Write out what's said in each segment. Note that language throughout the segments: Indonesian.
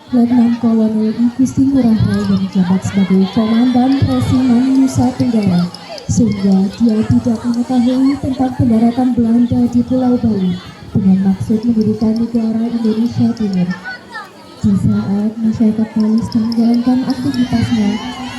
Letnan Kolonel I Gusti Ngurah Rai yang menjabat sebagai Komandan Resimen Nusa Tenggara, sehingga dia tidak mengetahui tentang pendaratan Belanda di Pulau Bali dengan maksud mendirikan negara Indonesia Timur. Di saat masyarakat Bali sedang menjalankan aktivitasnya,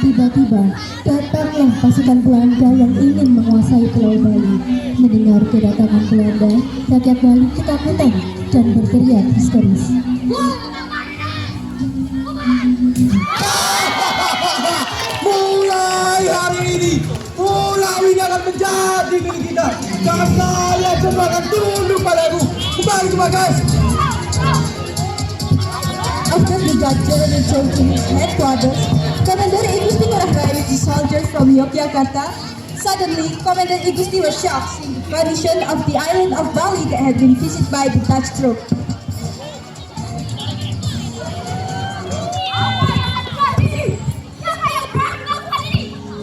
tiba-tiba datanglah pasukan Belanda yang ingin menguasai Pulau Bali. Mendengar kedatangan Belanda, rakyat Bali ketakutan dan berteriak histeris. Mulai hari ini, pulau ini akan menjadi milik kita. Jangan kalian semua akan tunduk padaku. Kembali ke markas. After the Dutch general returned to his headquarters, Commander I Gusti Ngurah Rai with the soldiers from Yogyakarta. Suddenly, Commander I Gusti was shocked seeing the condition of the island of Bali that had been visited by the Dutch troops.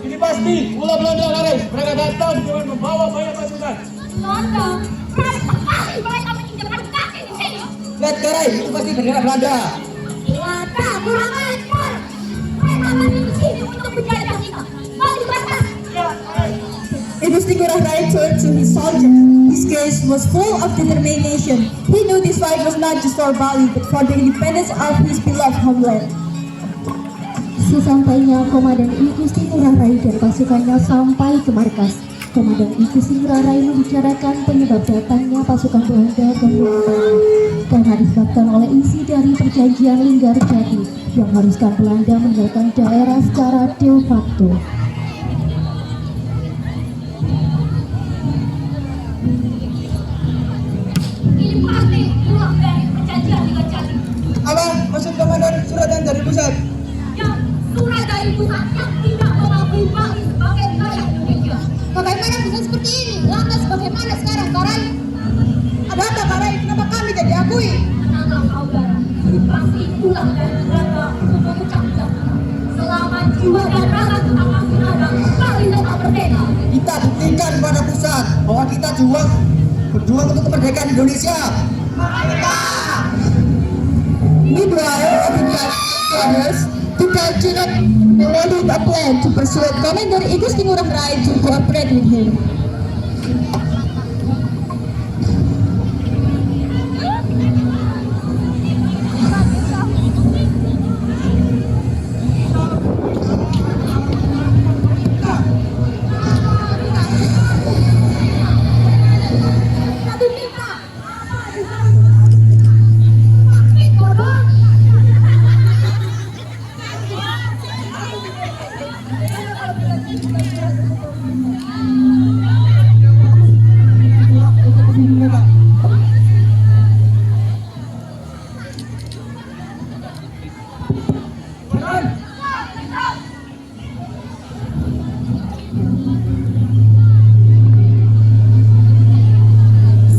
Ini pasti ulah Belanda, Lares. Mereka datang dengan membawa banyak pasukan. Belanda, berani sekali mereka menginjakan kaki di sini. Lihat Karai, itu pasti bendera Belanda. Belanda kurang ajar. Mereka berdiri di sini untuk menjajah kita. Balik batas. I Gusti Ngurah Rai turned to his soldiers. His gaze was full of determination. He knew this fight was not just for Bali, but for the independence of his beloved homeland. Sesampainya Komandan I Gusti Ngurah Rai dan pasukannya sampai ke markas, Komandan I Gusti Ngurah Rai membicarakan penyebab datangnya pasukan Belanda ke Pulau Bali karena disebabkan oleh isi dari perjanjian Linggarjati yang mengharuskan Belanda meninggalkan daerah secara de facto. Ini pasti ulah dari perjanjian Linggarjati. Apa maksud komandan suratan dari pusat? Yang surat dari pusat yang tidak mengakui Bali sebagai negara Indonesia. Bagaimana bisa seperti ini? Lantas bagaimana sekarang, Karai? Ada apa Karai? Kenapa kami tidak diakui? Tenanglah saudara, ini pasti ulah dari Belanda untuk memecah belah kita. Selama jiwa dan raga kita masih ada, Bali tetap merdeka. Kita buktikan pada pusat bahwa kita berjuang untuk kemerdekaan Indonesia. Meanwhile, at the Dutch headquarters, the Dutch general developed a plan to persuade Commander I Gusti Ngurah Rai to cooperate with him. Satu kita.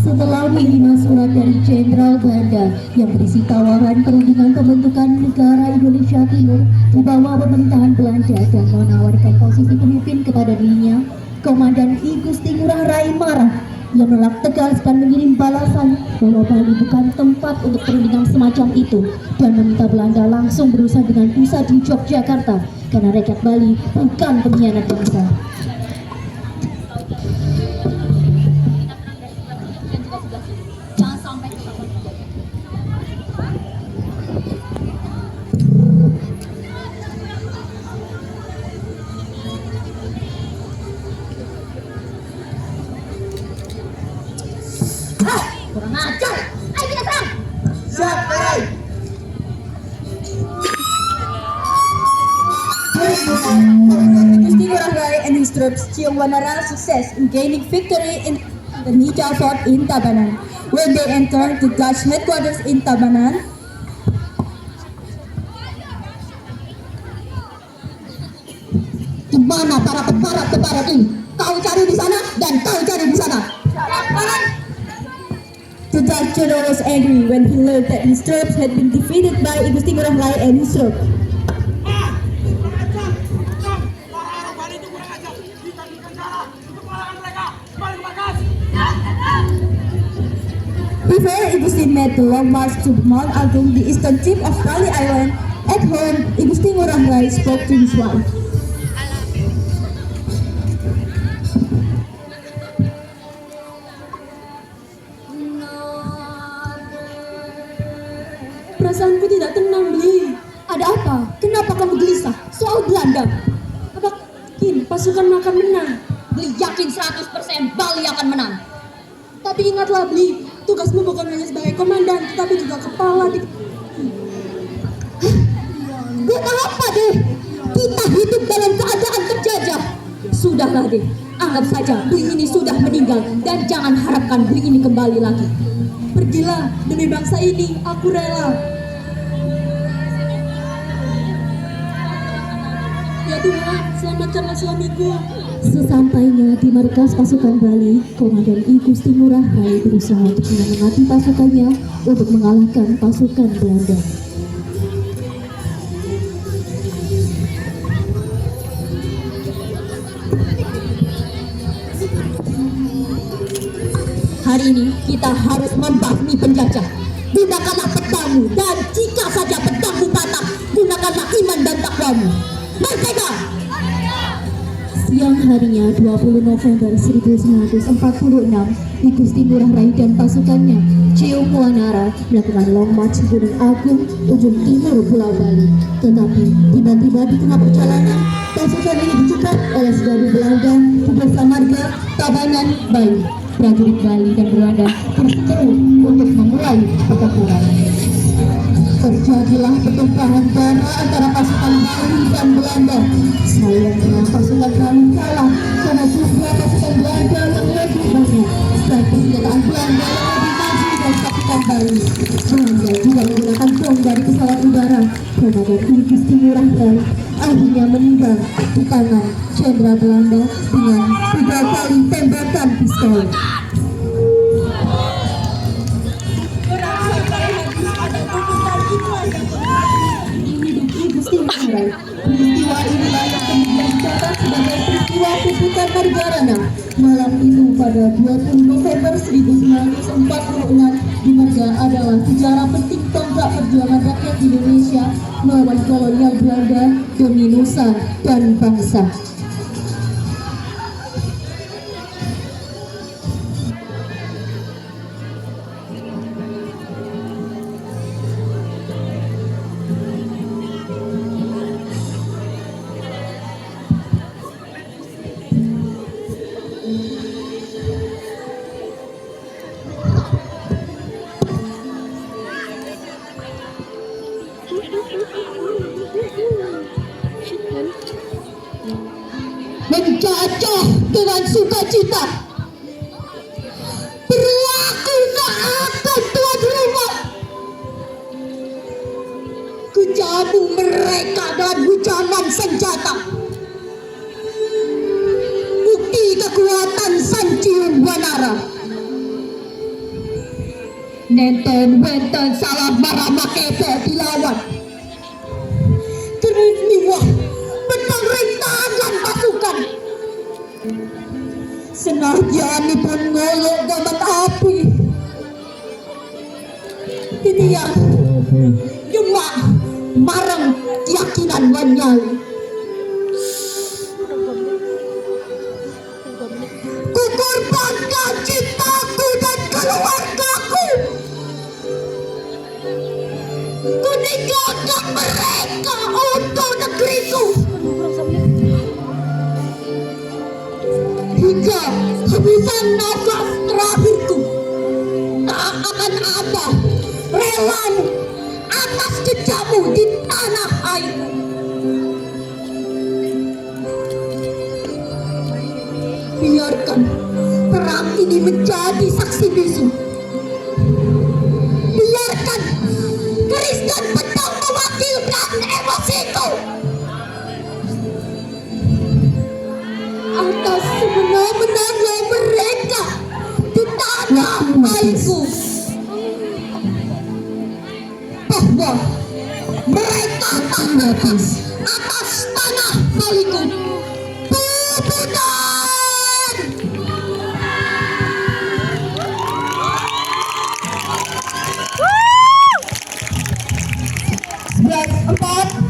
Setelah menerima surat dari Jenderal Belanda yang berisi tawaran perundingan pembentukan negara Indonesia Timur di bawah pemerintahan Belanda dan menawarkan posisi pemimpin kepada dirinya, Komandan I Gusti Ngurah Rai marah. Ia menolak tegas dan mengirim balasan bahwa Bali bukan tempat untuk perundingan semacam itu dan meminta Belanda langsung berusaha dengan pusat di Yogyakarta karena rakyat Bali bukan pengkhianat bangsa. Jangan sampai ketahuan. Kurang ajar. Ayo kita serang. Siap Karai. Gusti Ngurah Rai and his troops achieved Wanara success in gaining victory in the Nija fort in Tabanan. When they entered the Dutch headquarters in Tabanan, di mana para peparat ini? Kau cari di sana dan kau cari di sana. The Dutch general was angry when he learned that his troops had been defeated by I Gusti Ngurah Rai and his troops. He Before Igustin made the long march to Mount Agung, the eastern tip of Bali Island, at home, Igustin Ngurah Rai spoke to his wife. Perasaanku tidak tenang, Beli. Ada apa? Kenapa kamu gelisah? Soal Belanda. Apa yakin pasukan akan menang? Beli yakin 100% Bali akan menang. Tapi ingatlah, Beli, tugasmu bukan hanya sebagai komandan, tetapi juga kepala di... Buat apa deh? Kita hidup dalam keadaan terjajah. Sudahlah deh, anggap saja Beli ini sudah meninggal dan jangan harapkan Beli ini kembali lagi. Pergilah, demi bangsa ini, aku rela. Ya Tuhan, selamatkanlah suamiku. Sesampainya di markas pasukan Bali, Komandan I Gusti Ngurah Rai berusaha untuk menyemangati pasukannya untuk mengalahkan pasukan Belanda. Hari ini kita harus membasmi penjajah. Gunakanlah pedangmu dan jika saja pedangmu patah, gunakanlah iman dan takwamu. Merdeka! Siang harinya 20 November 1946, I Gusti Ngurah Rai dan pasukannya, Cium Muanara, melakukan long march ke Gunung Agung, ujung timur Pulau Bali. Tetapi tiba-tiba di tengah perjalanan, pasukan ini dicegat oleh serbu Belanda, Tugas Marga, Tabanan, Bali. Prajurit Bali dan Belanda berseteru untuk memulai pertempuran. Terjadilah pertumpahan darah antara pasukan Bali dan Belanda. Sayangnya pasukan Bali kalah karena jumlah pasukan Belanda yang lebih banyak dan persenjataan Belanda yang lebih maju dari pasukan Bali. Belanda juga menggunakan bom dari pesawat udara. Komandan I Gusti Ngurah Rai akhirnya meninggal di tangan Jenderal Belanda dengan 3 kali tembakan pistol. Peristiwa inilah yang kemudian dicatat sebagai peristiwa Puputan Margarana. Malam itu pada 20 November 1946 dimarga adalah sejarah penting tonggak perjuangan rakyat Indonesia melawan kolonial Belanda demi nusa dan bangsa. Menjajah dengan sukacita, berlaku akan tuan rumah. Kejamu mereka dan hujanan senjata. Bukti kekuatan Sancium Wanara. Nenten wenten salah marah makete dilawan. Teriniwah betang rintangan pasukan. Senarjanipun ngolok gamat api. Ini yang cuma marang keyakinan wanyali. Kukorbankan cintaku dan keluargaku. Kuninggalkan mereka untuk negeriku. Hingga habisan nafas terakhirku, tak akan ada relamu atas jejakmu di tanah air. Biarkan perang ini menjadi saksi bisu. Biarkan keris dan pedang mewakilkan emosiku. Atas semena-menanya mereka di tanah airku, bahwa mereka atas tanah Baliku. Puputan! 4